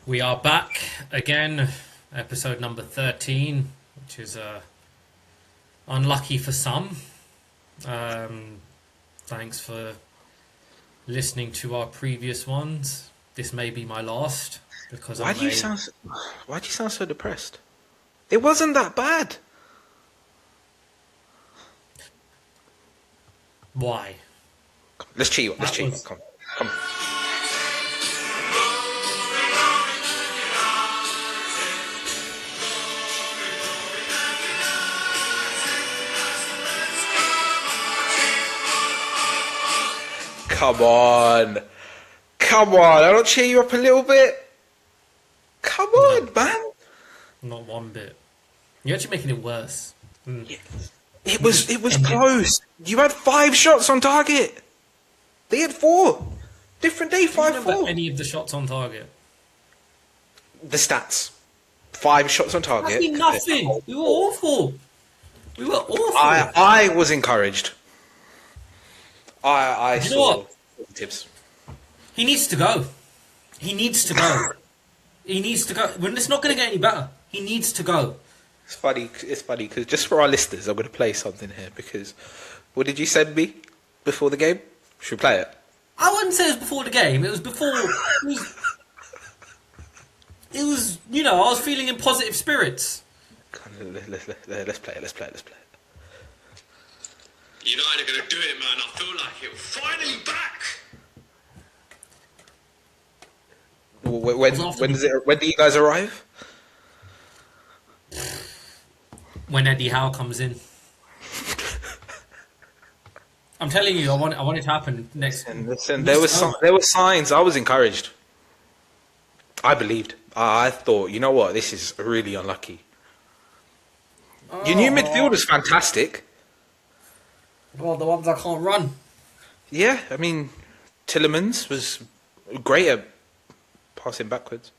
We are back again, episode number 13, which is unlucky for some. Thanks for listening to our previous ones. This may be my last because Why do you sound so depressed? It wasn't that bad. Why? Let's cheat. Let's That cheat. was- Come. Come on. Come on. I don't cheer you up a little bit. Come on, man. Not one bit. You're actually making it worse. It was close. You had 5 shots on target. They had 4. Different day, Do you 5-4. remember any of the shots on target? The stats. 5 shots on target. Fucking nothing. We were awful. We were awful. I was encouraged. I You know saw what? tips. He needs to go. He needs to go. He needs to go. When it's not going to get any better. He needs to go. It's funny because just for our listeners, I'm going to play something here because what did you send me before the game? Should we play it? I wouldn't say it was before the game. It was before. It was. You know, I was feeling in positive spirits. Let's play it. United are going to do it, man. I feel like it. We're finally back. When do you guys arrive? When Eddie Howe comes in. I'm telling you, I want it to happen next. Listen, there were signs. I was encouraged. I believed. I thought, you know what, this is really unlucky. Your new midfield was fantastic. Well, the ones I can't run. Yeah, I mean, Tillemans was great at passing backwards.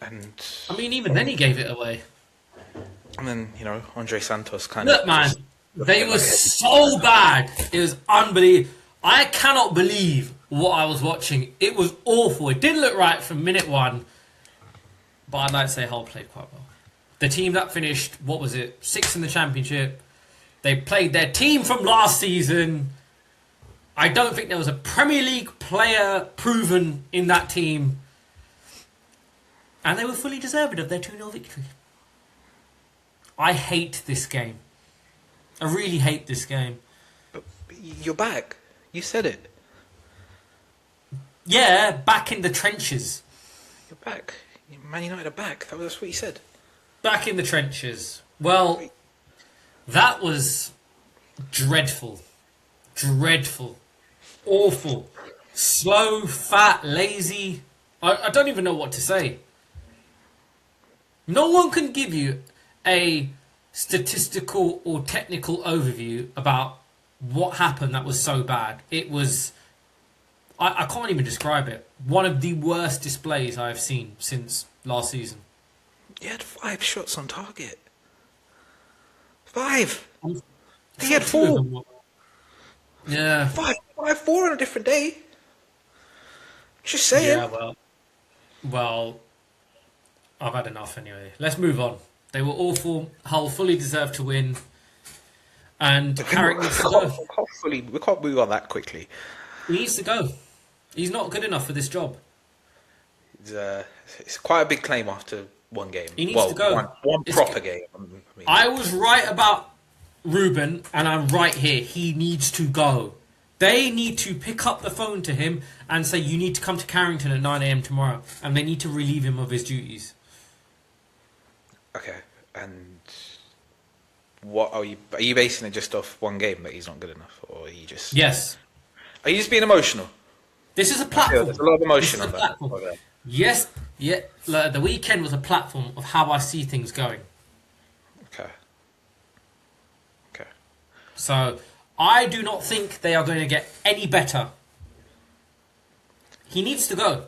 And Even then he gave it away. then, Andre Santos kind of... Look, man, they were so bad. It was unbelievable. I cannot believe what I was watching. It was awful. It didn't look right from minute one. But I'd like to say Hull played quite well. The team that finished, 6th in the championship. They played their team from last season. I don't think there was a Premier League player proven in that team. And they were fully deserving of their 2-0 victory. I hate this game. I really hate this game. But you're back. You said it. Yeah, back in the trenches. You're back. Man United are back. That's what you said. Back in the trenches. Well, that was dreadful. Dreadful. Awful. Slow, fat, lazy. I don't even know what to say. No one can give you a statistical or technical overview about what happened that was so bad. It was... I can't even describe it. One of the worst displays I've seen since last season. You had 5 shots on target. 5. He had 4. Yeah. 4 on a different day. Just saying. Yeah, well, I've had enough anyway. Let's move on. They were awful. Hull fully deserved to win. And Carrick needs to go. We can't move on that quickly. He needs to go. He's not good enough for this job. It's quite a big claim after one game. He needs to go. One proper game. I was right about Ruben, and I'm right here. He needs to go. They need to pick up the phone to him and say, you need to come to Carrington at 9 a.m. tomorrow. And they need to relieve him of his duties. Okay, and what are you basing it just off one game that he's not good enough, or are you just... Yes. Are you just being emotional? This is a platform. There's a lot of emotion This on is a that. platform. Okay. Yes, yeah. The weekend was a platform of how I see things going. Okay. So I do not think they are going to get any better. He needs to go.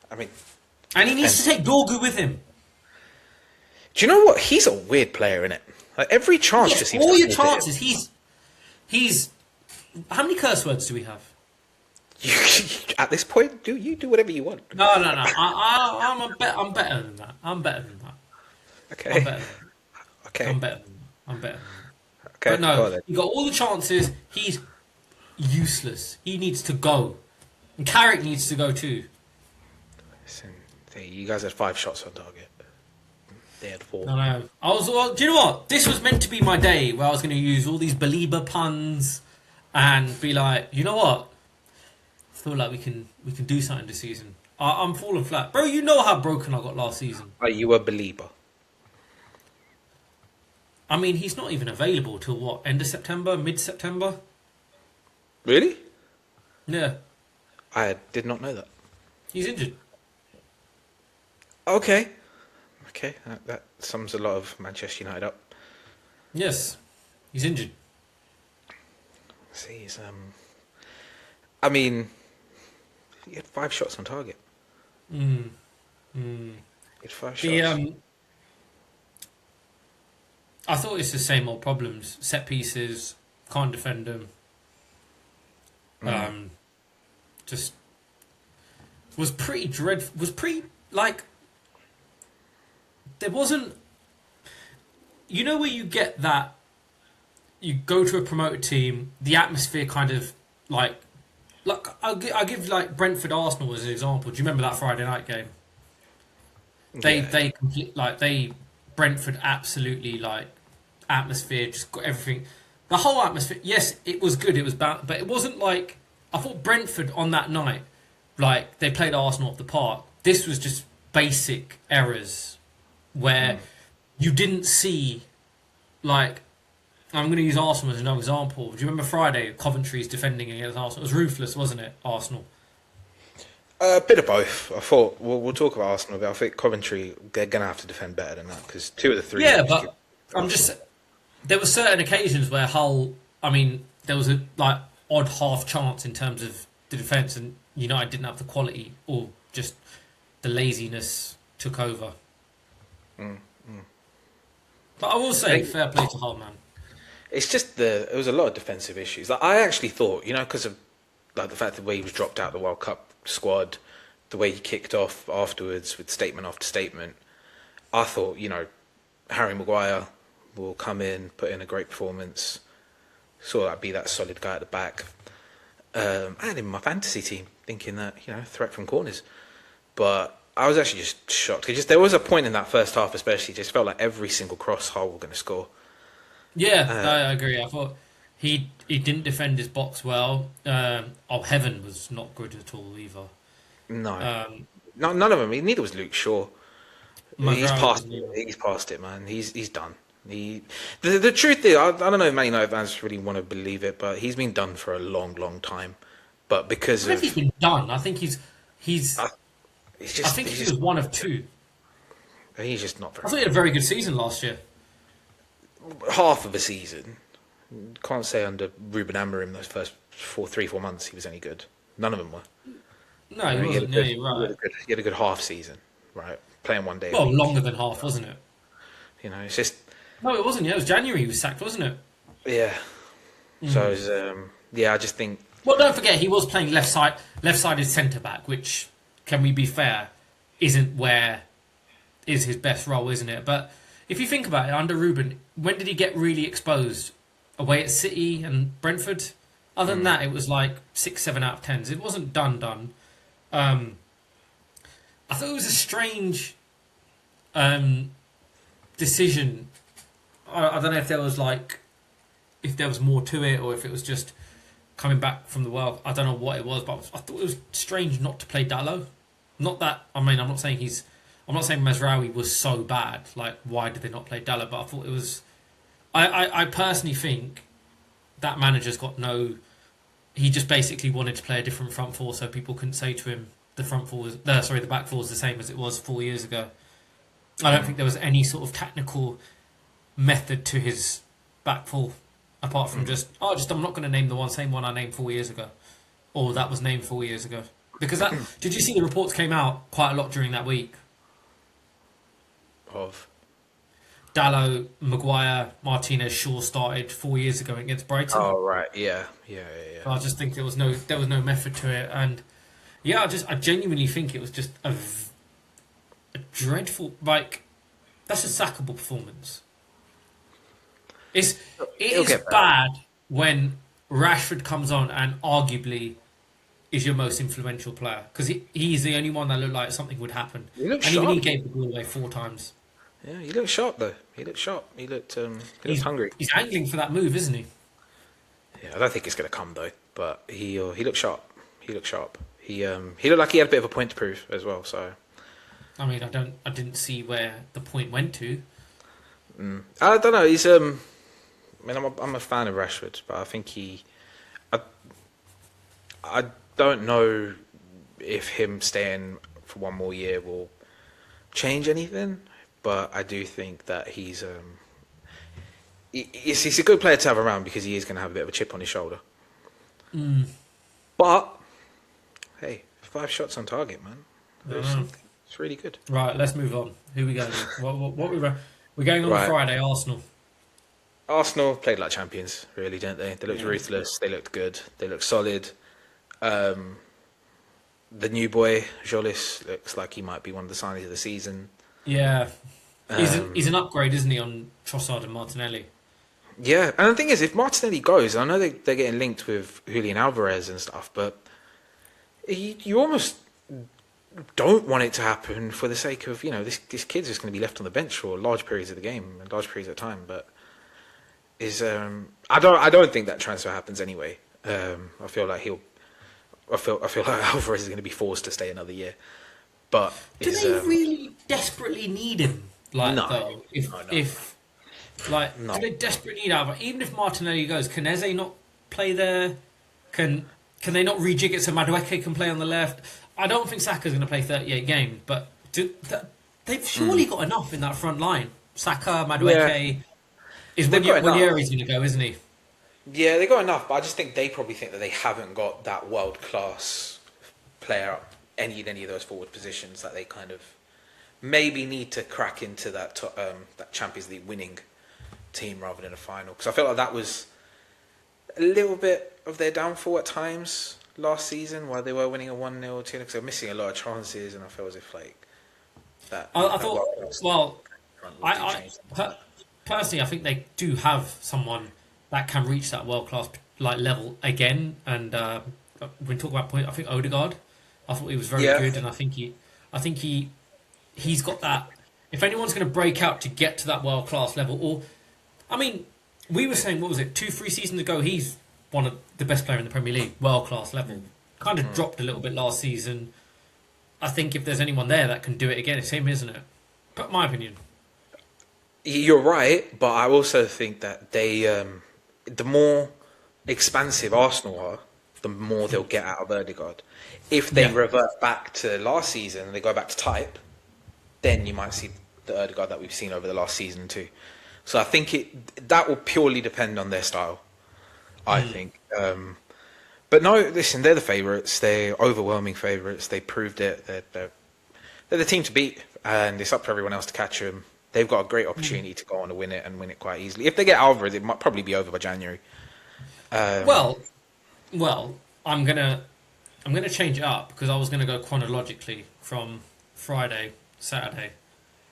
And he needs to take Dorgu with him. Do you know what? He's a weird player, innit? Like every chance just seems all to your fall to him. chances. He's. How many curse words do we have? You, at this point, you do whatever you want. No. I'm better than that. I'm better than that. Okay. I'm better than that. Okay. I'm better than that. I'm better than that. Okay. But go on no, then. he got all the chances. He's useless. He needs to go. And Carrick needs to go too. Listen, you guys had 5 shots on target. They had 4. No. Well, do you know what? This was meant to be my day where I was going to use all these believer puns and be like, you know what? I feel like we can do something this season. I'm falling flat, bro. You know how broken I got last season. Are you a believer? I mean, he's not even available till what? End of September, mid-September. Really? Yeah, I did not know that. he's injured. Okay. Okay, that sums a lot of Manchester United up. Yes, he's injured. See, he's, I mean, he had 5 shots on target. He had 5 shots. I thought it's the same old problems. Set pieces, can't defend them. Just was pretty dreadful. Was pretty like there wasn't. You know where you get that. You go to a promoted team, the atmosphere kind of like I'll give like Brentford Arsenal as an example. Do you remember that Friday night game? They Brentford absolutely like atmosphere, just got everything. The whole atmosphere, yes, it was good, it was bad, but it wasn't like I thought Brentford on that night, like they played Arsenal off the park. This was just basic errors where you didn't see like I'm going to use Arsenal as another example. Do you remember Friday Coventry's defending against Arsenal? It was ruthless, wasn't it? Arsenal. A bit of both. I thought we'll talk about Arsenal, but I think Coventry they're going to have to defend better than that because 2 of the 3. Yeah, but I'm just there were certain occasions where Hull. I mean, there was a like odd half chance in terms of the defence, and United didn't have the quality, or just the laziness took over. But I will say, fair play to Hull, man. It's just there was a lot of defensive issues. Like, I actually thought, because of like the fact that the way he was dropped out of the World Cup squad, the way he kicked off afterwards with statement after statement, I thought, Harry Maguire will come in, put in a great performance, sort of like be that solid guy at the back. I had him in my fantasy team, thinking that, threat from corners. But I was actually just shocked. There was a point in that first half especially, it just felt like every single cross Hull were going to score. Yeah, I agree. I thought he didn't defend his box well. Heaven was not good at all either. No. None of them. Neither was Luke Shaw. He's past it, man. He's done. The truth is, I don't know if Man United fans really want to believe it, but he's been done for a long, long time. But because I don't think he's been done. I think he's. I think he was one of 2. He's just not very. I thought he had a very good season last year. Half of a season. Can't say under Ruben Amorim those first 4 months he was any good. None of them were. No, he wasn't. No, you're right. He had a good half season, right? Playing one day. Well, longer than half, wasn't it? It's just. No, it wasn't. Yeah, it was January he was sacked, wasn't it? Yeah. So it was, I just think. Well, don't forget he was playing left-sided centre back, which, can we be fair, isn't where is his best role, isn't it? But if you think about it, under Ruben, when did he get really exposed? Away at City and Brentford. Other than that, it was like 6, 7 out of 10s. It wasn't done. I thought it was a strange decision. I don't know if there was more to it, or if it was just coming back from the World. I don't know what it was, but I thought it was strange not to play Dalot. Not that I'm not saying Mazraoui was so bad. Like, why did they not play Dalot? But I thought it was. I personally think that manager's got no. He just basically wanted to play a different front four, so people couldn't say to him the back four is the same as it was 4 years ago. I don't think there was any sort of tactical method to his back four, apart from I'm not going to name the same one I named 4 years ago, or that was named 4 years ago. Because did you see the reports came out quite a lot during that week? Dallo, Maguire, Martinez, Shaw started 4 years ago against Brighton. Oh right, yeah. I just think there was no method to it, and yeah, I genuinely think it was just a dreadful, like, that's a sackable performance. It He'll is get better. bad when Rashford comes on and arguably is your most influential player, because he's the only one that looked like something would happen, He looked and even he sharp. gave the ball away 4 times. Yeah, he looked sharp though. He looked sharp. He looked hungry. He's angling for that move, isn't he? Yeah, I don't think it's gonna come though. But he looked sharp. He looked sharp. He looked like he had a bit of a point to prove as well. So I mean, I didn't see where the point went to. I don't know. I mean, I'm a fan of Rashford, but I think I don't know if him staying for one more year will change anything. But I do think that he's a good player to have around because he is going to have a bit of a chip on his shoulder. But hey, 5 shots on target, man. It's really good. Right, let's move on. Who we going? We're going on Right. Friday. Arsenal. Arsenal played like champions, really, didn't they? They looked ruthless. They looked good. They looked solid. The new boy, Jolis, looks like he might be one of the signings of the season. Yeah, he's an upgrade, isn't he, on Trossard and Martinelli? Yeah, and the thing is, if Martinelli goes, I know they're getting linked with Julian Alvarez and stuff, but you almost don't want it to happen for the sake of, this kid's just going to be left on the bench for large periods of the game and large periods of time. But I don't think that transfer happens anyway. I feel like Alvarez is going to be forced to stay another year. But Do they really desperately need him? Like, No. though, No. do they desperately need Alvarez? Even if Martinelli goes, can Eze not play there? Can they not rejig it so Madueke can play on the left? I don't think Saka's going to play 38 games, but they've surely got enough in that front line. Saka, Madueke. Is They've got enough. Ranieri's going to go, isn't he? Yeah, they got enough, but I just think they probably think that they haven't got that world class player in any of those forward positions that they kind of maybe need to crack into that that Champions League winning team rather than a final. Because I felt like that was a little bit of their downfall at times last season, while they were winning a 1-0, 2-0, because they were missing a lot of chances, and I felt as if that. I that thought, world-class well, front would do change. personally, I think they do have someone that can reach that world class level again. And when talking about point, I think Odegaard, I thought he was very good, and I think he's got that. If anyone's going to break out to get to that world class level, or I mean, we were saying, what was it, 2-3 seasons ago? He's one of the best player in the Premier League, world class level. Kind of dropped a little bit last season. I think if there's anyone there that can do it again, it's him, isn't it? But my opinion. You're right, but I also think that the more expansive Arsenal are, the more they'll get out of Odegaard. If they revert back to last season and they go back to type, then you might see the Odegaard that we've seen over the last season too. So I think that will purely depend on their style, I think. But no, listen, they're the favourites. They're overwhelming favourites. They proved it. They're the team to beat, and it's up to everyone else to catch them. They've got a great opportunity to go on to win it and win it quite easily. If they get Alvarez, it might probably be over by January. Well, I'm gonna change it up because I was gonna go chronologically from Friday, Saturday,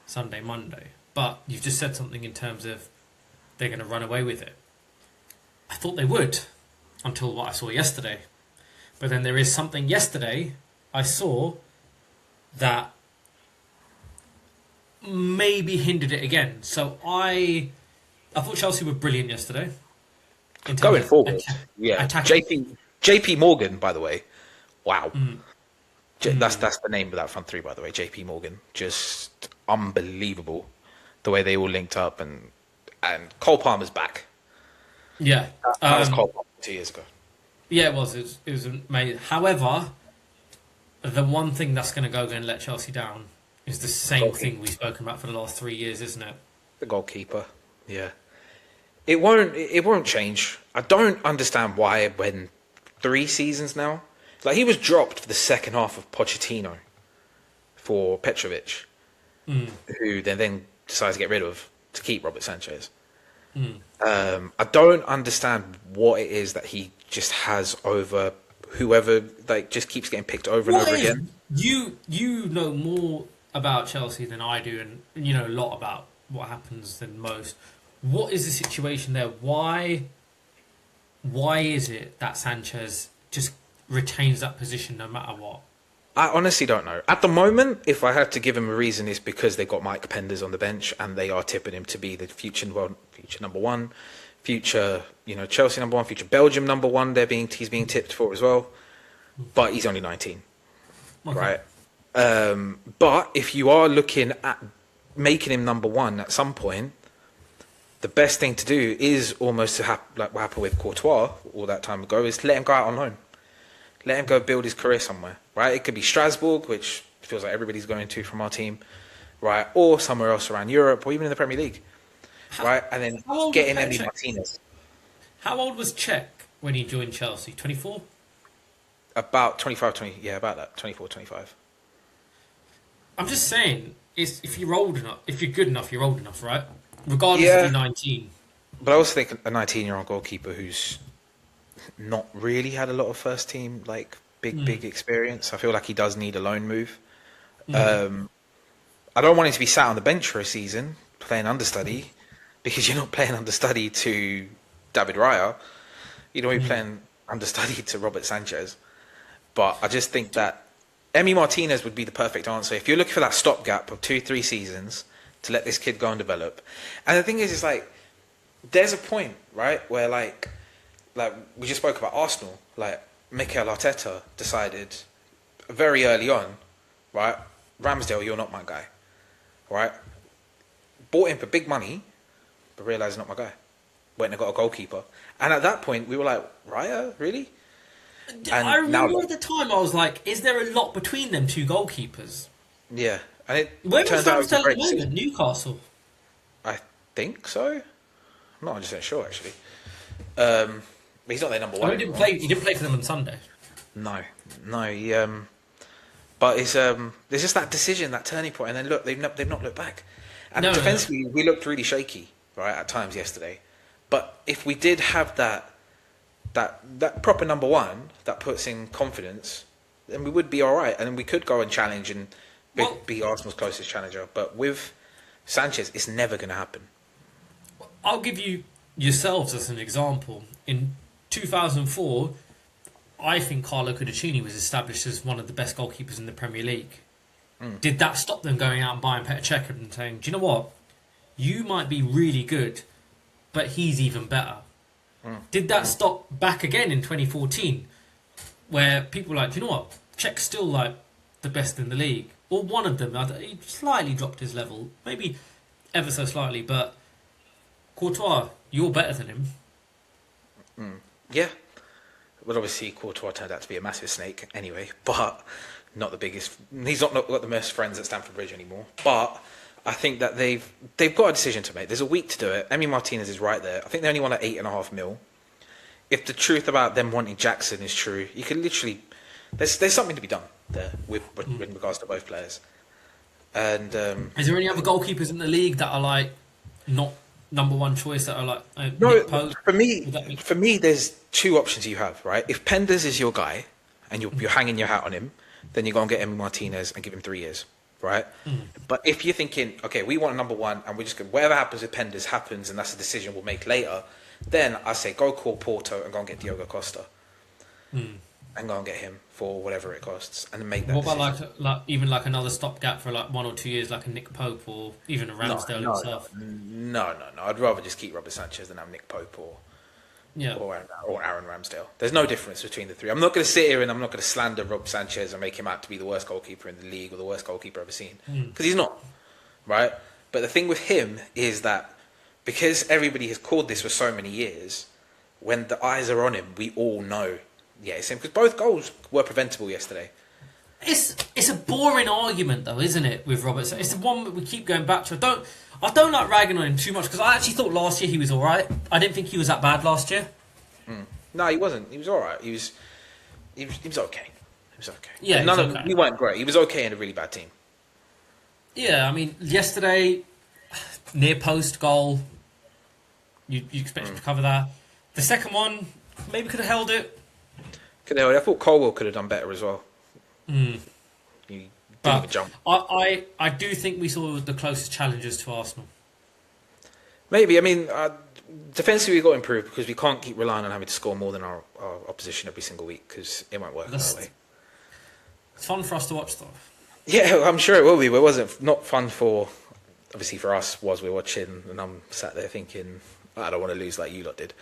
Sunday, Monday. But you've just said something in terms of they're gonna run away with it. I thought they would until what I saw yesterday. But then there is something yesterday I saw that maybe hindered it again. So I thought Chelsea were brilliant yesterday. In terms Going of forward, yeah. attacking. JP Morgan, by the way. Wow. That's the name of that front three, by the way. JP Morgan. Just unbelievable the way they all linked up, and Cole Palmer's back. Yeah. That was Cole Palmer 2 years ago. Yeah, it was. It was amazing. However, the one thing that's going to go and let Chelsea down is the same thing we've spoken about for the last 3 years, isn't it? The goalkeeper. Yeah. It won't change. I don't understand why when 3 seasons now. Like, he was dropped for the second half of Pochettino for Petrovic, who they then decided to get rid of to keep Robert Sanchez. I don't understand what it is that he just has over whoever, like, just keeps getting picked over and over again. You know more about Chelsea than I do, and you know a lot about what happens than most. What is the situation there? Why is it that Sanchez just retains that position no matter what? I honestly don't know. At the moment, if I had to give him a reason, it's because they've got Mike Penders on the bench and they are tipping him to be the future number one, future, Chelsea number one, future Belgium number one. He's being tipped for as well, but he's only 19, Okay. right? But if you are looking at making him number one at some point, the best thing to do is almost like what happened with Courtois all that time ago, is let him go out on loan. Let him go build his career somewhere, right? It could be Strasbourg, which feels like everybody's going to from our team, right? Or somewhere else around Europe, or even in the Premier League, right? And then get in Emi Martinez. How old was Cech when he joined Chelsea? 24? About 25, about that, 24, 25. I'm just saying, if you're old enough, if you're good enough, you're old enough, right? Regardless if you're 19. But I also think a 19-year-old goalkeeper who's not really had a lot of first team, like, big experience, I feel like he does need a loan move. I don't want him to be sat on the bench for a season playing understudy, because you're not playing understudy to David Raya. You don't be playing understudy to Robert Sanchez. But I just think that Emi Martinez would be the perfect answer. If you're looking for that stopgap of 2-3 seasons to let this kid go and develop. And the thing is, it's like, there's a point, right, where like we just spoke about Arsenal, like Mikel Arteta decided very early on, right, Ramsdale, you're not my guy, right? Bought him for big money, but realised not my guy. Went and got a goalkeeper. And at that point, we were like, Raya, really? And I remember now, at the time, I was like, is there a lot between them two goalkeepers? yeah. And it Where was turns out it was a Ramsdale at great the moment? decision. Newcastle. I think so. I'm not 100% sure, actually. But he's not their number one. He didn't play for them on Sunday. No. He, but it's there's just that decision, that turning point, and then look, they've not looked back. And No. defensively, we looked really shaky, right, at times yesterday. But if we did have that proper number one that puts in confidence, then we would be all right, and then we could go and challenge and be Arsenal's closest challenger. But with Sanchez, it's never going to happen. I'll give you yourselves as an example. In 2004, I think Carlo Cudicini was established as one of the best goalkeepers in the Premier League. Did that stop them going out and buying Petr Cech and saying, do you know what? You might be really good, but he's even better. Did that stop back again in 2014, where people were like, do you know what? Cech's still like the best in the league. Or one of them. He slightly dropped his level, maybe ever so slightly, but Courtois, you're better than him. Yeah. Well, obviously, Courtois turned out to be a massive snake anyway, but not the biggest. He's not got the most friends at Stamford Bridge anymore. But I think that they've got a decision to make. There's a week to do it. Emi Martinez is right there. I think they only want at 8.5 mil. If the truth about them wanting Jackson is true, you can literally... There's something to be done there with regards to both players. And is there any other goalkeepers in the league that are like not number one choice, that are like no, Nick Pope? for me, there's two options you have, right? If Penders is your guy and you're hanging your hat on him, then you go and get Emi Martinez and give him 3 years, right? But if you're thinking, okay, we want a number one and we're just going, whatever happens with Penders happens, and that's a decision we'll make later, then I say go call Porto and go and get Diogo Costa. And go and get him for whatever it costs, and make that. What about decision. like even like another stopgap for like 1 or 2 years, like a Nick Pope or even a Ramsdale himself? No. I'd rather just keep Robert Sanchez than have Nick Pope or Aaron Ramsdale. There's no difference between the three. I'm not going to sit here and I'm not going to slander Rob Sanchez and make him out to be the worst goalkeeper in the league or the worst goalkeeper ever seen, because he's not, right? But the thing with him is that because everybody has called this for so many years, when the eyes are on him, we all know. Yeah, it's him, because both goals were preventable yesterday. It's a boring argument though, isn't it, with Robert? It's the one that we keep going back to. I don't like ragging on him too much, because I actually thought last year he was all right. I didn't think he was that bad last year. No, he wasn't. He was all right. He was okay. He was okay. Yeah, okay. We weren't great. He was okay in a really bad team. Yeah, I mean, yesterday near post goal. You expect him to cover that. The second one, maybe could have held it. I thought Colwell could have done better as well. He didn't even But jump. I do think we saw the closest challengers to Arsenal. Maybe. I mean, defensively we got improved because we can't keep relying on having to score more than our opposition every single week because it won't work that way. It's fun for us to watch, though. Yeah, I'm sure it will be. But it wasn't not fun for, obviously for us, was we're watching and I'm sat there thinking, I don't want to lose like you lot did.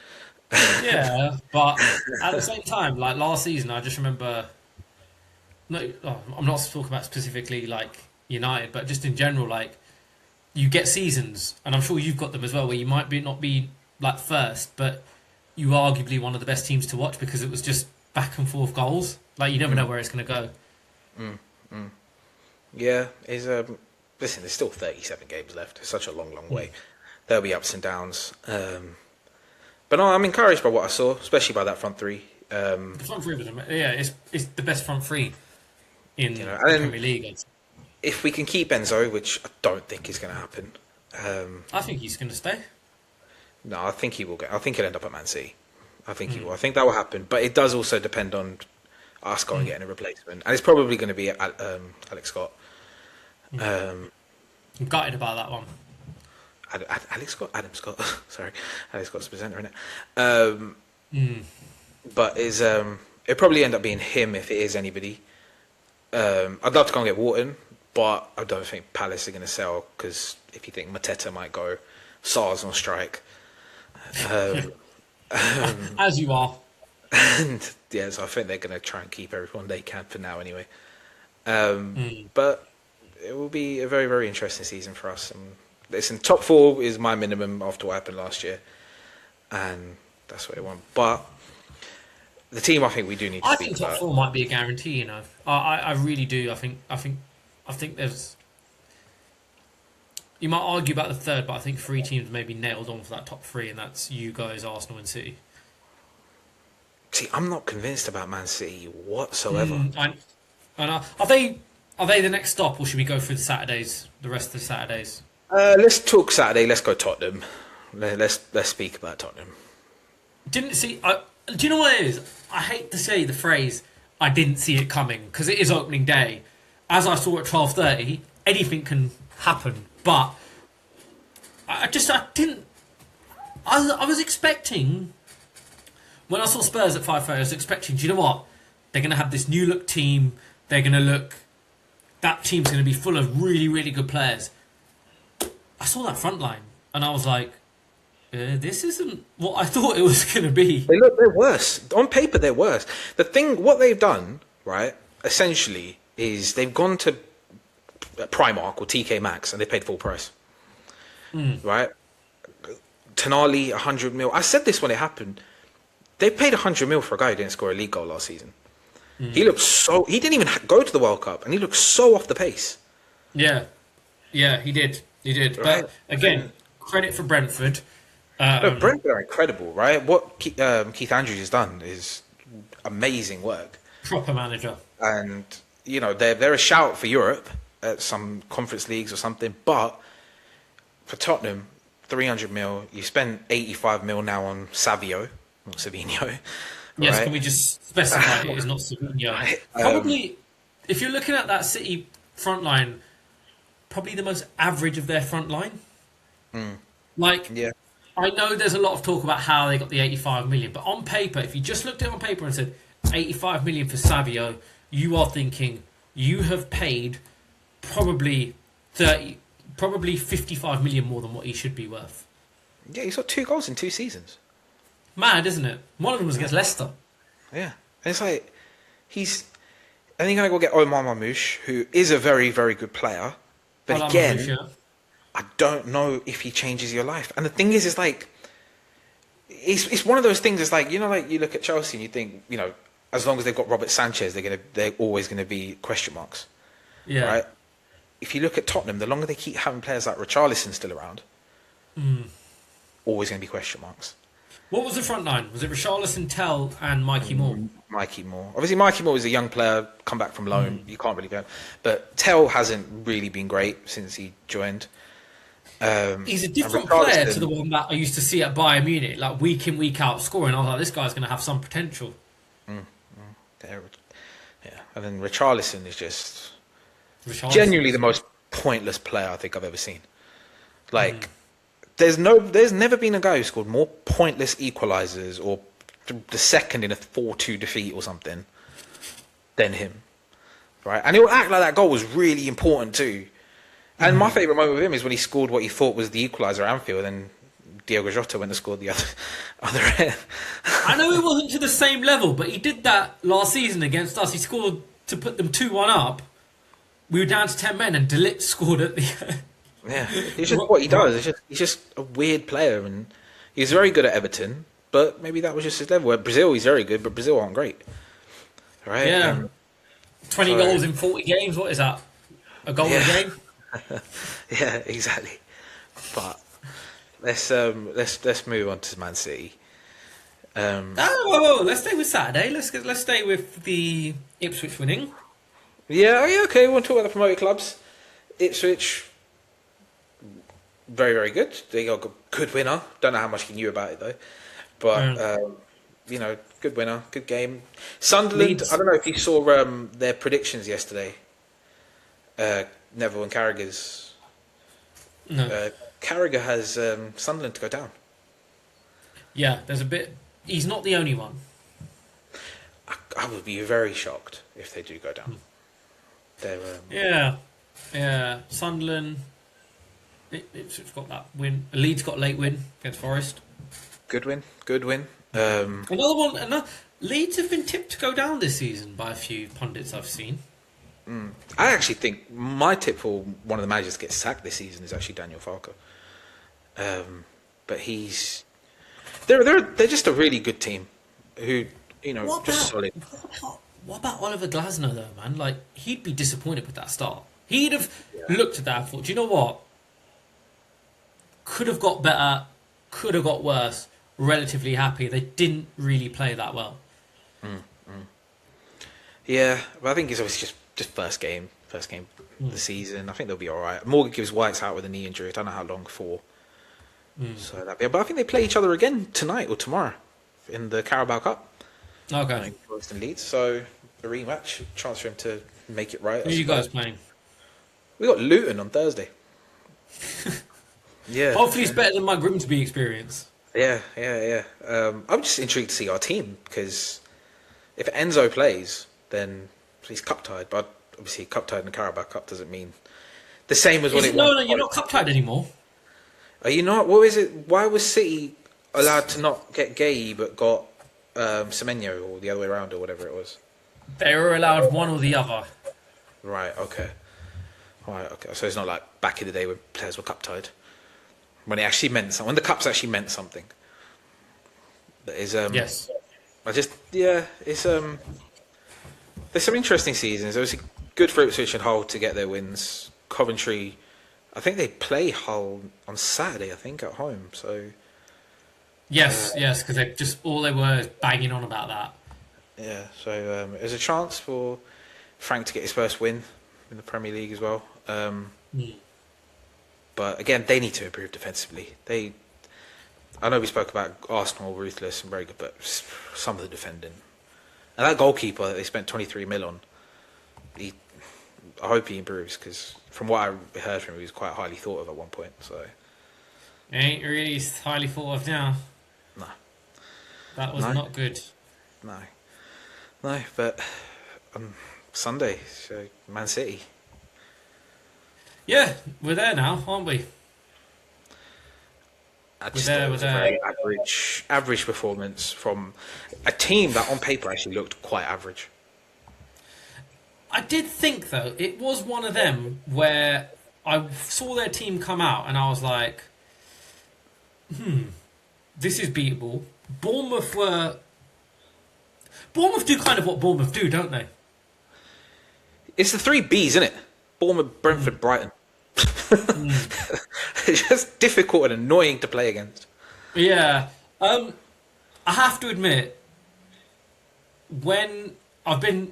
Yeah, but at the same time, like last season, I just remember. No, I'm not talking about specifically like United, but just in general, like you get seasons, and I'm sure you've got them as well, where you might not be like first, but you are arguably one of the best teams to watch because it was just back and forth goals. Like you never know where it's going to go. Yeah, listen, there's still 37 games left. It's such a long way. There'll be ups and downs. But no, I'm encouraged by what I saw, especially by that front three. The front three was it's the best front three in the and Premier League. if we can keep Enzo, which I don't think is going to happen. I think he's going to stay. No, I think he will go. I think he'll end up at Man City. I think he will. I think that will happen. But it does also depend on us going and getting a replacement. And it's probably going to be Alex Scott. I'm gutted about that one. Alex Scott? Adam Scott. Sorry. Alex Scott's the presenter, isn't it? But it'll probably end up being him if it is anybody. I'd love to go and get Wharton, but I don't think Palace are going to sell because if you think Mateta might go, Sar's on strike. As you are. And yeah, so I think they're going to try and keep everyone they can for now anyway. But it will be a very, very interesting season for us. And listen, top four is my minimum after what happened last year. And that's what I want. But the team I think we do need to I speak think top about. four might be a guarantee, you know. I really do. I think there's. You might argue about the third, but I think three teams maybe nailed on for that top three, and that's you guys, Arsenal, and City. See, I'm not convinced about Man City whatsoever. I know. Are they the next stop, or should we go through the rest of the Saturdays? Let's talk Saturday. Let's go Tottenham. Let's speak about Tottenham. Do you know what it is? I hate to say the phrase "I didn't see it coming" because it is opening day. As I saw at 12:30, anything can happen. But I didn't. I was expecting when I saw Spurs at 5:30. I was expecting. Do you know what? They're going to have this new look team. They're going to look. That team's going to be full of really, really good players. I saw that front line and I was like, this isn't what I thought it was going to be. They're worse. On paper, they're worse. What they've done, right, essentially, is they've gone to Primark or TK Maxx and they paid full price. Right? Tonali, 100 mil. I said this when it happened. They paid 100 mil for a guy who didn't score a league goal last season. He looked he didn't even go to the World Cup and he looked so off the pace. Yeah, he did. Right. But again, credit for Brentford. Brentford are incredible, right? What Keith Andrews has done is amazing work. Proper manager. And, you know, they're a shout for Europe at some conference leagues or something. But for Tottenham, 300 mil, you spend 85 mil now on Savio, not Savinho. Yes, right? can we just specify it is not Savinho? Probably, if you're looking at that City front line, probably the most average of their front line. Like, Yeah. I know there's a lot of talk about how they got the 85 million, but on paper, if you just looked at it on paper and said 85 million for Savio, you are thinking you have paid probably 55 million more than what he should be worth. Yeah, he's got 2 goals in 2 seasons. Mad, isn't it? One of them was against Leicester. Yeah. And it's like, and you're going to go get Omar Mamouche, who is a very, very good player. But Well, again, I'm sure. I don't know if he changes your life. And the thing is, it's like, it's one of those things. It's like, you know, like you look at Chelsea and you think, you know, as long as they've got Robert Sanchez, they're always going to be question marks. Yeah. Right? If you look at Tottenham, the longer they keep having players like Richarlison still around, always going to be question marks. What was the front line? Was it Richarlison, Tell, and Mikey Moore? Mikey Moore. Obviously, Mikey Moore is a young player, come back from loan. You can't really go. But Tell hasn't really been great since he joined. He's a and different player to Richarlison- the one that I used to see at Bayern Munich, like week in, week out scoring. I was like, this guy's going to have some potential. Yeah, and then Richarlison is just Richarlison. genuinely the most pointless player I think I've ever seen. Like, there's never been a guy who scored more pointless equalizers or the second in a 4-2 defeat or something than him, right? And he'll act like that goal was really important too. And my favourite moment with him is when he scored what he thought was the equaliser at Anfield, and Diogo Jota went and scored the other end. I know it wasn't to the same level, but he did that last season against us. He scored to put them 2-1 up. We were down to 10 men, and De Ligt scored at the end. Yeah, it's just what he does. He's just a weird player, and he's very good at Everton, but maybe that was just his level. At Brazil, he's very good, but Brazil aren't great, right? Yeah. 20 so- goals in 40 games. What is that? A goal a game? Yeah, exactly. But let's move on to Man City. Whoa. Let's stay with Saturday. Let's stay with the Ipswich winning. Yeah, okay. We want to talk about the promoted clubs. Ipswich, very, very good. They got a good winner. Don't know how much he knew about it though, but good winner, good game. Sunderland. Leeds. I don't know if you saw their predictions yesterday. Neville and Carragher's. No. Carragher has Sunderland to go down. Yeah, there's a bit. He's not the only one. I would be very shocked if they do go down. They're Yeah. Sunderland. Ipswich got that win. Leeds got a late win against Forest. good win. Another one. Leeds have been tipped to go down this season by a few pundits I've seen. I actually think my tip for one of the managers to get sacked this season is actually Daniel Farker. But they're just a really good team who, just solid. What about Oliver Glasner though, man? Like, he'd be disappointed with that start. He'd have looked at that and thought, do you know what? Could have got better, could have got worse. Relatively happy. They didn't really play that well. Yeah, but I think it's obviously just first game of the season. I think they'll be all right. Morgan gives White's out with a knee injury. I don't know how long for. So that'd be. But I think they play each other again tonight or tomorrow in the Carabao Cup. Okay. Forest and Leeds. So a rematch, chance for him to make it right. Who are you guys playing? We got Luton on Thursday. Yeah. Hopefully it's better than my Grimsby experience. Yeah. I'm just intrigued to see our team because if Enzo plays, then he's cup tied. But obviously, cup tied in the Carabao Cup doesn't mean the same as what it was. No, you're not cup tied anymore. Are you not? What is it? Why was City allowed to not get Gay but got Semenyo or the other way around or whatever it was? They were allowed one or the other. Right. Okay. Right. Okay. So it's not like back in the day when players were cup tied. When it actually meant something. When the cups actually meant something. That is. Yes. It's there's some interesting seasons. It was good for Ipswich and Hull to get their wins. Coventry, I think they play Hull on Saturday. I think at home. So Yes, because they just all they were is banging on about that. yeah. So there's a chance for Frank to get his first win in the Premier League as well. But again, they need to improve defensively. I know we spoke about Arsenal ruthless and very good, but some of the defending. And that goalkeeper that they spent 23 mil on, I hope he improves because from what I heard from him, he was quite highly thought of at one point. So Ain't really highly thought of now. no, That was No. not good. no. But Sunday, so Man City. Yeah, we're there now, aren't we? I just there, thought it was we're a there. very average performance from a team that on paper actually looked quite average. I did think though it was one of them where I saw their team come out and I was like, this is beatable. Bournemouth do kind of what Bournemouth do, don't they? It's the three Bs, isn't it? Bournemouth, Brentford, Brighton. It's just difficult and annoying to play against. Yeah. I have to admit, when I've done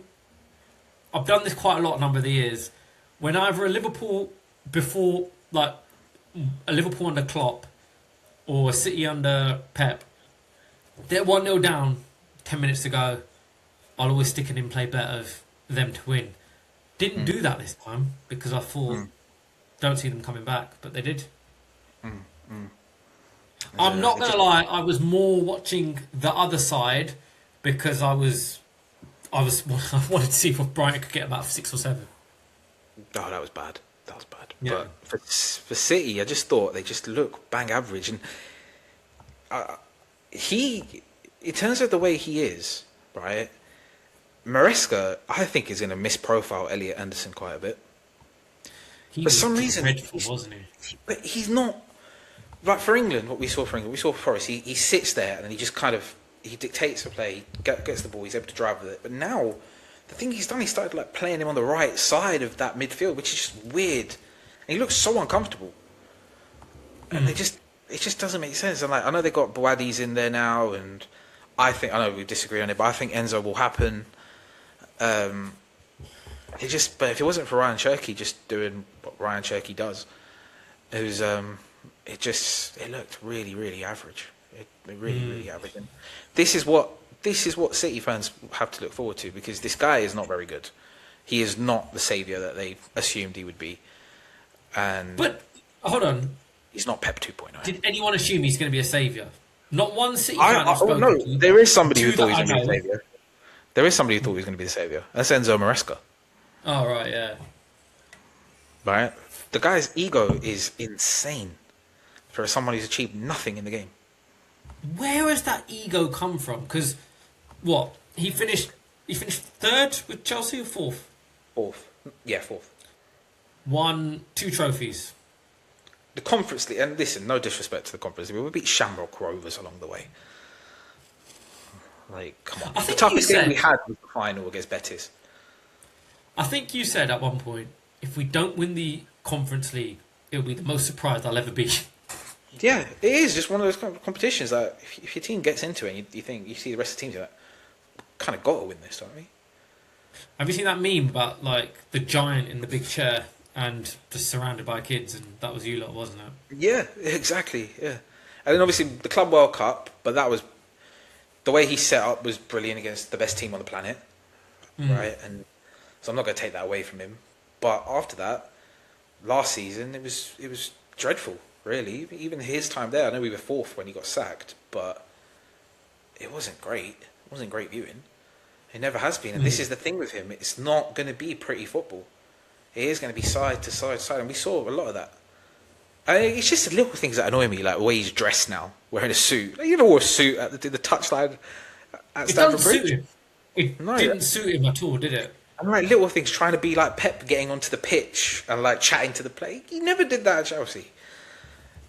this quite a lot, a number of the years. When either a Liverpool before, like a Liverpool under Klopp or a City under Pep, they're 1-0 down, 10 minutes to go. I'll always stick an in-play bet of them to win. Didn't do that this time because I thought, don't see them coming back, but they did. I'm not going to lie, I was more watching the other side because I wanted to see if Brighton could get about 6 or 7. Oh, that was bad. That was bad. Yeah. But for City, I just thought they just look bang average. And in terms of the way he is, right, Maresca, I think, is going to misprofile Elliot Anderson quite a bit. He For some reason, dreadful, wasn't he? But he's not. Like for England, what we saw for England, we saw for Forest, he sits there and he just kind of, he dictates the play, he gets the ball, he's able to drive with it. But now, the thing he's done, he started like playing him on the right side of that midfield, which is just weird. And he looks so uncomfortable. And it just doesn't make sense. And like, I know they got Boadis in there now, and I know we disagree on it, but I think Enzo will happen. But if it wasn't for Ryan Cherky just doing what Ryan Cherky does, it looked really, really average. It really, really average. And this is what City fans have to look forward to, because this guy is not very good. He is not the saviour that they assumed he would be. But hold on, he's not Pep 2.0. did anyone assume he's going to be a saviour? Not one City fan I've spoken no, to. there is somebody who Two thought he that was going to be I the saviour. There is somebody who thought he was going to be the saviour. That's Enzo Maresca. Oh, right, yeah. Right? The guy's ego is insane for someone who's achieved nothing in the game. Where has that ego come from? Because, what? He finished third with Chelsea or fourth? Fourth. Yeah, fourth. Won 2 trophies. The Conference League, and listen, no disrespect to the Conference League, we beat Shamrock Rovers along the way. Like, come on. I The think toughest you game said- we had was the final against Betis. I think you said at one point, if we don't win the Conference League, it'll be the most surprised I'll ever be. Yeah, it is just one of those kind of competitions that if your team gets into it, and you see the rest of the teams, you're like, kind of got to win this, don't we? Have you seen that meme about, like, the giant in the big chair and just surrounded by kids, and that was you lot, wasn't it? Yeah, exactly. Yeah, and then obviously the Club World Cup, but that was the way he set up was brilliant against the best team on the planet, right? And so I'm not going to take that away from him. But after that, last season it was dreadful, really. Even his time there, I know we were fourth when he got sacked, but it wasn't great. It wasn't great viewing. It never has been, and this is the thing with him. It's not going to be pretty football. It is going to be side to side to side, and we saw a lot of that. It's just the little things that annoy me, like the way he's dressed now, wearing a suit. Like, you never wore a suit at the touchline at It Stamford doesn't Bridge. suit him. It No, didn't yeah. suit him at all, did it? And like little things, trying to be like Pep, getting onto the pitch and like chatting to the play. He never did that at Chelsea,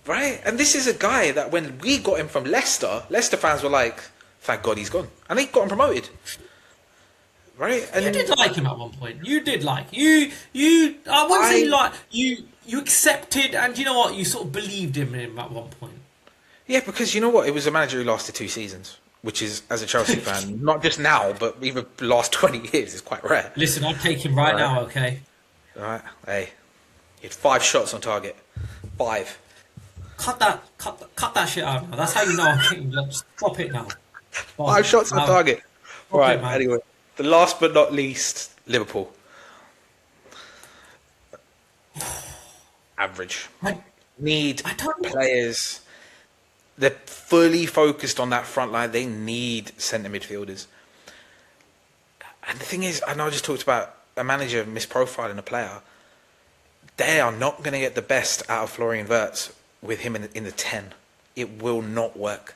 right? And this is a guy that when we got him from Leicester fans were like, "Thank God he's gone," and they got him promoted, right? And You did like him at one point. You did like you. I wouldn't say like you. You accepted, and you know what? You sort of believed in him at one point. yeah, because you know what? It was a manager who lasted 2 seasons, which is, as a Chelsea fan, not just now, but even the last 20 years, is quite rare. Listen, I'd take him right now. Okay. All right, hey, he had 5 shots on target, 5. Cut that shit out now. That's how you know I'm taking. Just drop it now. 5 shots on target. Okay, Right, man. anyway, the last but not least, Liverpool. Average. Need I don't know. players. They're fully focused on that front line. They need centre midfielders. And the thing is, I know I just talked about a manager misprofiling a player. They are not going to get the best out of Florian Wirtz with him in the 10. It will not work.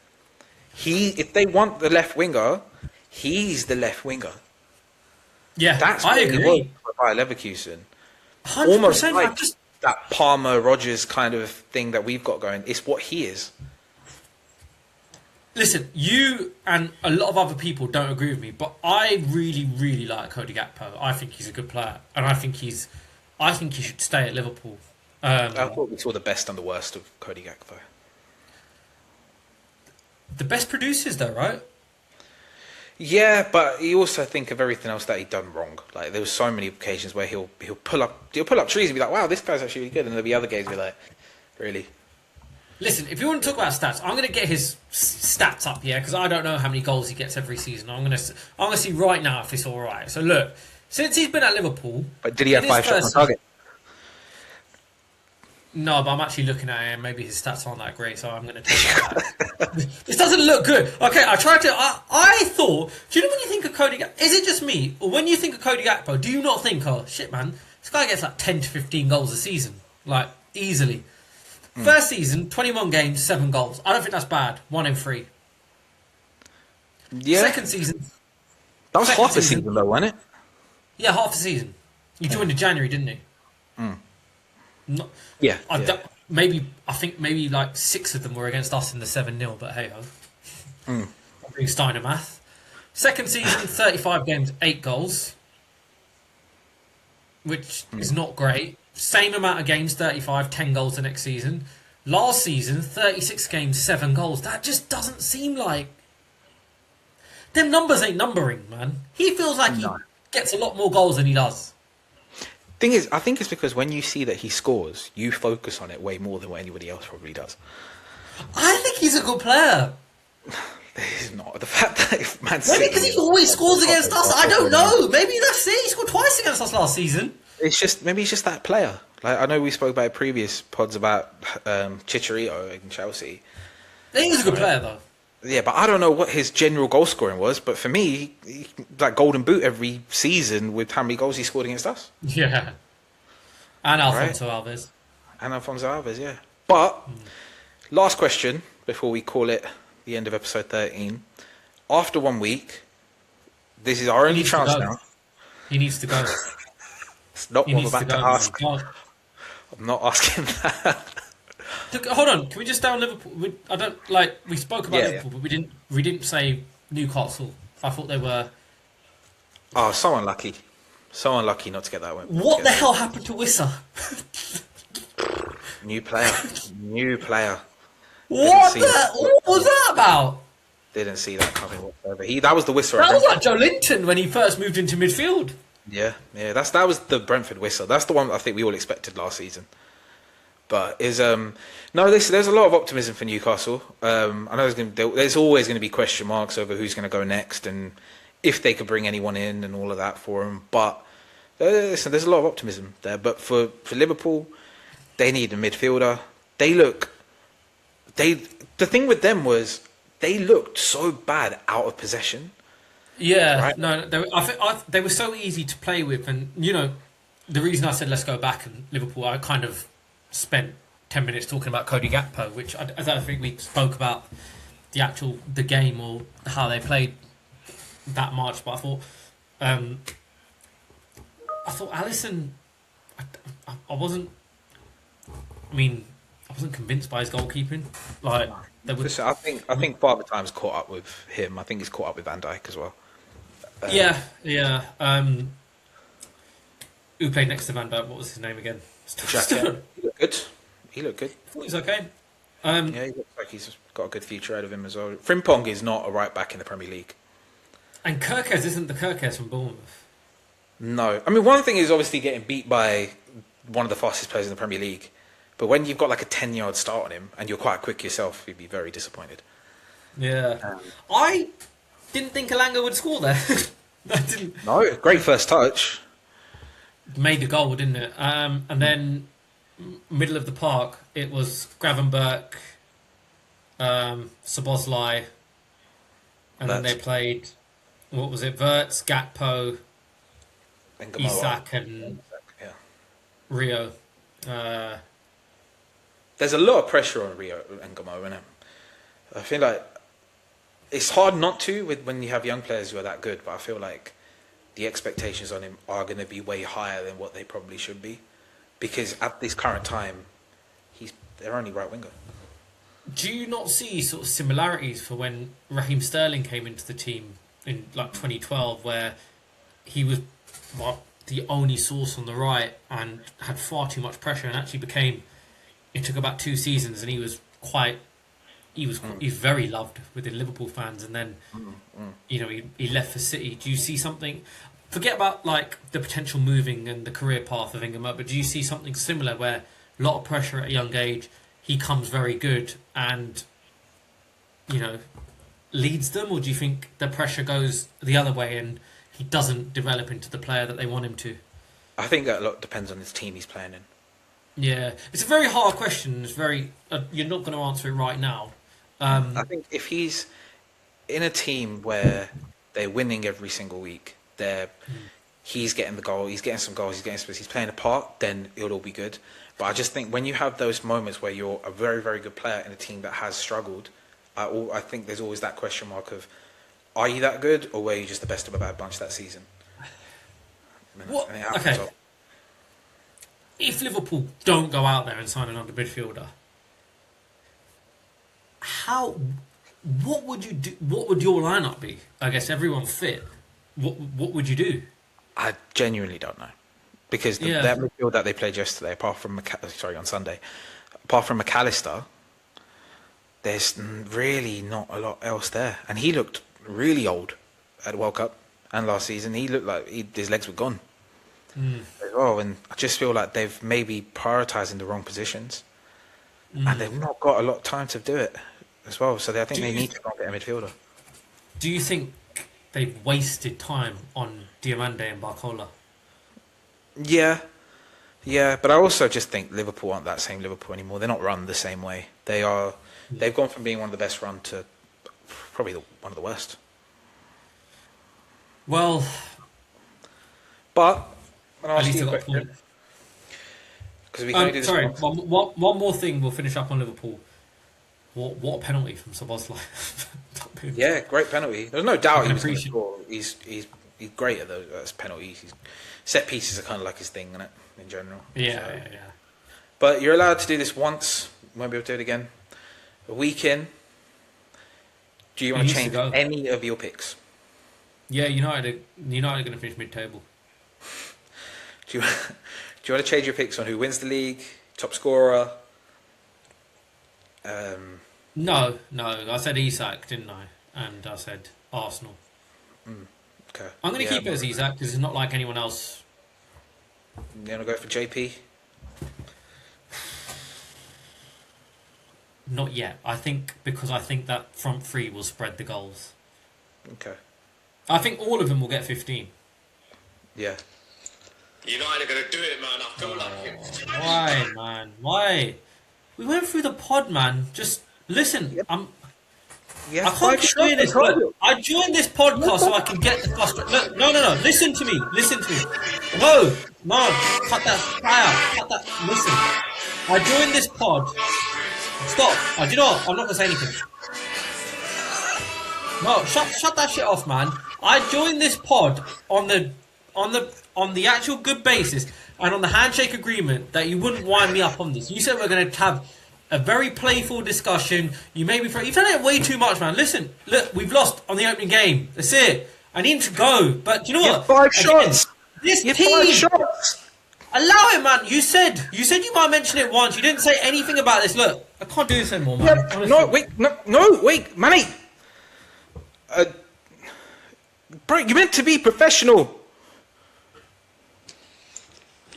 If they want the left winger, he's the left winger. Yeah, That's I what he agree. was for Bayer Leverkusen. 100%. Almost I like just that Palmer Rogers kind of thing that we've got going. It's what he is. listen. You and a lot of other people don't agree with me, but I really, really like Cody Gakpo. I think he's a good player, and I think he should stay at Liverpool. I thought we saw the best and the worst of Cody Gakpo. The best producers, though, right? Yeah, but you also think of everything else that he'd done wrong. Like there was so many occasions where he'll pull up trees and be like, "Wow, this guy's actually really good," and there'll be other games where like, Really. Listen, if you want to talk about stats, I'm going to get his stats up here because I don't know how many goals he gets every season. I'm going to see right now if it's all right. So look, since he's been at Liverpool, But did he have in his 5 shots on first target? No, but I'm actually looking at him. Maybe his stats aren't that great, so I'm going to take that. This doesn't look good. Okay, I tried to. I thought. Do you know when you think of Cody Gakpo? Is it just me, or when you think of Cody Gakpo, do you not think, oh shit, man, this guy gets like 10 to 15 goals a season, like easily. First season, 21 games, 7 goals. I don't think that's bad. 1 in 3. Yeah. Second season, That was second half a season. season, though, wasn't it? yeah, half a season. You joined in January, didn't you? Not, Yeah. I yeah. don't- I think maybe like 6 of them were against us in the 7-0, but hey ho. I'm doing Steiner math. Second season, 35 games, 8 goals, which is not great. Same amount of games, 35, 10 goals the next season. Last season, 36 games, 7 goals. That just doesn't seem like... Them numbers ain't numbering, man. He feels like he gets a lot more goals than he does. Thing is, I think it's because when you see that he scores, you focus on it way more than what anybody else probably does. I think he's a good player. This is not the fact that if Man Maybe City because he always scores against us. I don't know. Maybe that's it. He scored twice against us last season. It's just maybe he's just that player. Like I know we spoke about previous pods about Chicharito in Chelsea. I think he's a good player, though. Yeah, but I don't know what his general goal scoring was. But for me, like Golden Boot every season with how many goals he scored against us. Yeah. And Alfonso Alves. And Alfonso Alves, yeah. But last question before we call it the end of episode 13. After 1 week, this is our only needs to chance go. now. He needs to go. It's not He what I'm needs to about to go. ask. God. I'm not asking that. Look, hold on. Can we just down Liverpool? I don't like. We spoke about Yeah, Liverpool, but we didn't say Newcastle. I thought they were. Oh, so unlucky. So unlucky not to get that one. What the hell happened to Wissa? New player. New player. What see the? that. What was that about? Didn't see that coming whatsoever. That was the whistle. That was like Joe Linton when he first moved into midfield. Yeah. That was the Brentford whistle. That's the one I think we all expected last season. But there's a lot of optimism for Newcastle. I know there's always going to be question marks over who's going to go next and if they could bring anyone in and all of that for them. But there's a lot of optimism there. But for Liverpool, they need a midfielder. The thing with them was they looked so bad out of possession. Yeah, Right. no, they were so easy to play with, and the reason I said let's go back and Liverpool, I kind of spent 10 minutes talking about Cody Gakpo, which I don't think we spoke about the game or how they played that much. But I thought Alisson, I wasn't convinced by his goalkeeping. Like there was, Listen, I think Father Time's caught up with him. I think he's caught up with Van Dijk as well. yeah. Who played next to Van Dijk? What was his name again? Xhaka, he looked good. I thought he was okay. Yeah, he looks like he's got a good future out of him as well. Frimpong is not a right back in the Premier League. And Kirkes isn't the Kirkes from Bournemouth. No. I mean, one thing is obviously getting beat by one of the fastest players in the Premier League. But when you've got like a 10-yard start on him and you're quite quick yourself, you'd be very disappointed. Yeah. I didn't think Alanga would score there. I didn't. No, great first touch. Made the goal, didn't it? And then middle of the park, it was Gravenberch, Szoboszlai, and then Wirtz. they played, what was it, Wirtz, Gakpo, And Gamoa. Isak and Yeah. Rio. There's a lot of pressure on Rio and Gamoa, isn't it? I feel like it's hard not to when you have young players who are that good, but I feel like the expectations on him are going to be way higher than what they probably should be. Because at this current time, they're only right winger. Do you not see sort of similarities for when Raheem Sterling came into the team in like 2012, where he was the only source on the right and had far too much pressure and actually became... It took about 2 seasons and he was he's very loved within Liverpool fans, and then he left for City. Do you see something? Forget about like the potential moving and the career path of Ingham, but do you see something similar where a lot of pressure at a young age, he comes very good and, you know, leads them, or do you think the pressure goes the other way and he doesn't develop into the player that they want him to? I think that a lot depends on his team he's playing in. Yeah, it's a very hard question. It's very you're not going to answer it right now. I think if he's in a team where they're winning every single week, he's getting the goal, he's getting some goals, he's playing a part, then it'll all be good. But I just think when you have those moments where you're a very, very good player in a team that has struggled, I think there's always that question mark of, are you that good, or were you just the best of a bad bunch that season? What? And it happens Okay. all- If Liverpool don't go out there and sign another midfielder, what would you do? What would your lineup be? I guess everyone fit. What would you do? I genuinely don't know. Because Yeah. that midfield that they played yesterday, on Sunday, apart from McAllister, there's really not a lot else there. And he looked really old at the World Cup and last season. He looked like his legs were gone. As well, and I just feel like they've maybe prioritising the wrong positions. And they've not got a lot of time to do it as well. So I think they need to go and get a midfielder. Do you think they've wasted time on Diamande and Barcola? Yeah, but I also just think Liverpool aren't that same Liverpool anymore. They're not run the same way. They've gone from being one of the best run to probably one of the worst. Well, But I'll at ask least you they a got a question, point. because we can only do this Sorry, once. one more thing. We'll finish up on Liverpool. What a penalty from Szoboszlai. Yeah, great penalty. There's no doubt he was going to appreciate- score. He's great at those penalties. Set pieces are kind of like his thing, isn't it, in general? Yeah, So- yeah. But you're allowed to do this once. Won't be able to do it again. A week in. Do you want He to needs to change go. any of your picks? Yeah, United are going to finish mid-table. Do you want to change your picks on who wins the league, top scorer? No. I said Isak, didn't I? And I said Arsenal. Okay. I'm going to keep it as Isak because it's not like anyone else. You want to go for JP? Not yet. I think that front three will spread the goals. Okay. I think all of them will get 15. Yeah. United are going to do it, man. I feel like it. Why, man? Why? We went through the pod, man. Just listen. Yep. I can't keep doing this. Look, I joined this podcast so I can get the frustration. Look, no. Listen to me. No. Cut out. Listen. I joined this pod. Stop. Do you know what? I'm not gonna say anything. No, shut that shit off, man. I joined this pod on the actual good basis and on the handshake agreement that you wouldn't wind me up on this. You said we're gonna have a very playful discussion. You made me. You've done it way too much, man. Listen, look, we've lost on the opening game. That's it. I need to go. But do you know what? 5 shots. This You have team. 5 shots. Allow it, man. You said you might mention it once. You didn't say anything about this. Look, I can't do this anymore, man. Yeah, Honestly. wait, Manny. Bro, you're meant to be professional.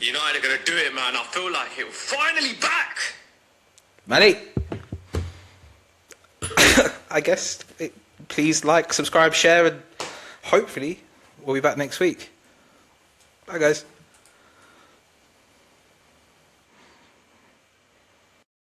United are going to do it, man. I feel like it. Finally back. Manny. I guess. Please like, subscribe, share, and hopefully we'll be back next week. Bye, guys.